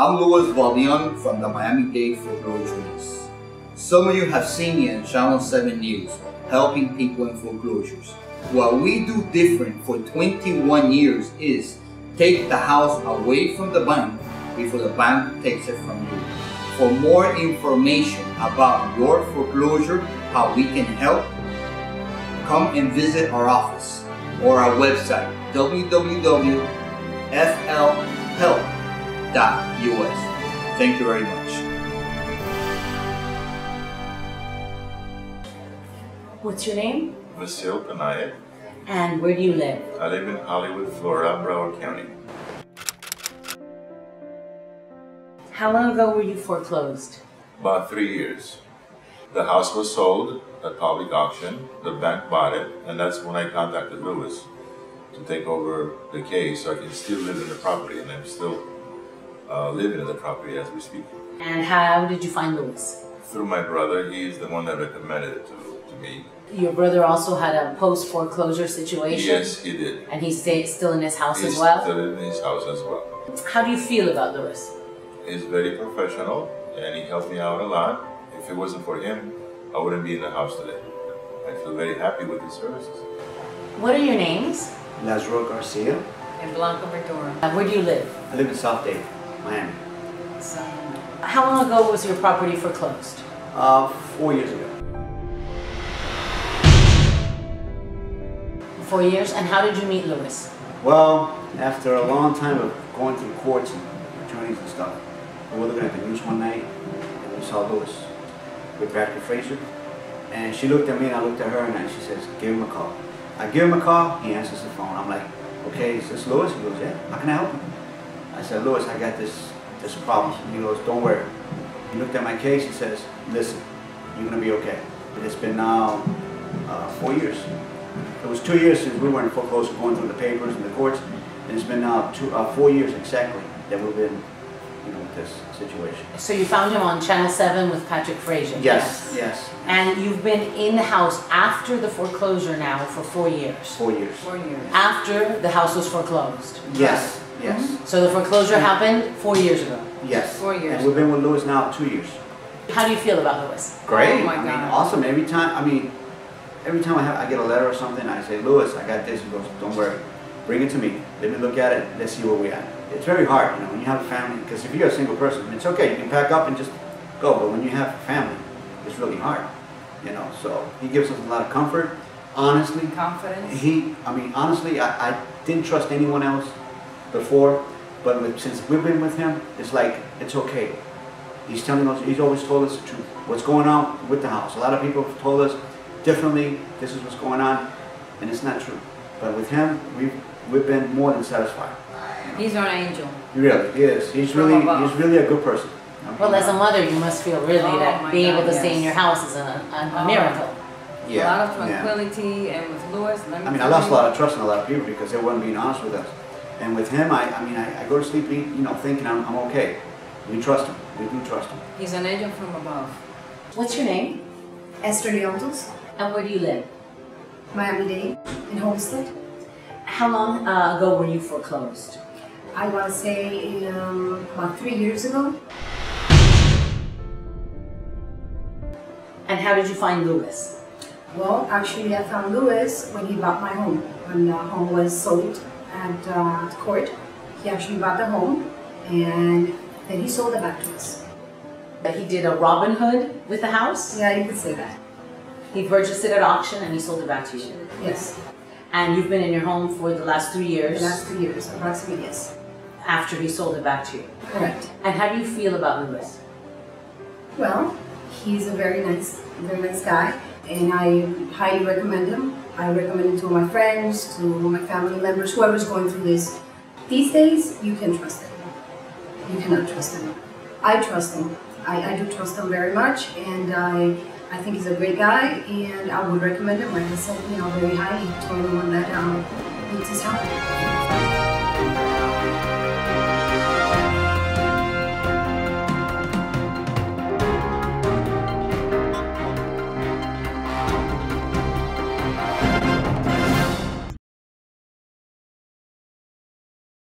I'm Louis Valdeon from the Miami-Dade Foreclosure. Some of you have seen me on Channel 7 News helping people in foreclosures. What we do different for 21 years is take the house away from the bank before the bank takes it from you. For more information about your foreclosure, how we can help, come and visit our office or our website, www.flhelp.us. Thank you very much. What's your name? Valdeon. And where do you live? I live in Hollywood, Florida, Broward County. How long ago were you foreclosed? About 3 years. The house was sold at public auction. The bank bought it, and that's when I contacted Louis to take over the case so I can still live in the property, and I'm still living in the property as we speak. And how did you find Louis? Through my brother. He's the one that recommended it to me. Your brother also had a post-foreclosure situation? Yes, he did. And he's still in his house He's as well? still in his house as well. How do you feel about Louis? He's very professional, and he helped me out a lot. If it wasn't for him, I wouldn't be in the house today. I feel very happy with his services. What are your names? Lazaro Garcia. And Blanca Verdora. Where do you live? I live in South Dade, Miami. So, how long ago was your property foreclosed? 4 years ago. 4 years? And how did you meet Louis? Well, after a long time of going through courts and attorneys and stuff, we were looking at the news one night and we saw Louis with Foreclosure. And she looked at me and I looked at her and she says, give him a call. I give him a call, he answers the phone. I'm like, okay, is this Louis? He goes, yeah, how can I help you? I said, Louis, I got this problem. He goes, don't worry. He looked at my case, he says, listen, you're gonna be okay. It's been now 4 years. It was 2 years since we were in foreclosure going through the papers and the courts, and it's been now 4 years exactly that we've been, with this situation. So you found him on Channel 7 with Patrick Frazier? Yes, yes. And you've been in the house after the foreclosure now for 4 years? 4 years. 4 years. After the house was foreclosed? Yes, yes. So the foreclosure happened 4 years ago? Yes. 4 years. And we've been with Louis now 2 years. How do you feel about Louis? Great. Oh my I mean, God. awesome. Every time I get a letter or something, I say, Louis, I got this. He goes, don't worry. Bring it to me. Let me look at it. Let's see where we're at. It's very hard, when you have a family, because if you're a single person, it's okay. You can pack up and just go. But when you have a family, it's really hard, So he gives us a lot of comfort. Honestly, Confidence. Honestly, I didn't trust anyone else before, but since we've been with him, it's like, it's okay. He's telling us, he's always told us the truth. What's going on with the house. A lot of people have told us differently, this is what's going on, and it's not true. But with him, we've been more than satisfied. He's our angel. He really is. He's really a good person. Well, as a mother, you must feel really that my being God, able to stay in yes. your house is a miracle. Yeah. A lot of tranquility, and with Louis, let me I tell lost a you, lot of trust in a lot of people because they weren't being honest with us. And with him, I go to sleep, thinking I'm okay. We trust him. We do trust him. he's an angel from above. What's your name? Esther Leontos, And where do you live? Miami-Dade, in Homestead. How long ago were you foreclosed? I want to say about 3 years ago. And how did you find Louis? Well, actually I found Louis when he bought my home. When the home was sold at court, he actually bought the home and then he sold it back to us. He did a Robin Hood with the house? Yeah, you could say that. He purchased it at auction and he sold it back to you? Yes. And you've been in your home for the last 3 years? The last 3 years, approximately, yes. After he sold it back to you? Correct. And how do you feel about Louis? Well, he's a very nice guy, and I highly recommend him. I recommend him to my friends, to my family members, whoever's going through this. These days, you can trust him. You cannot trust him. I trust him. I do trust him very much, and I think he's a great guy, and I would recommend him, like I said, very highly to anyone that needs his help.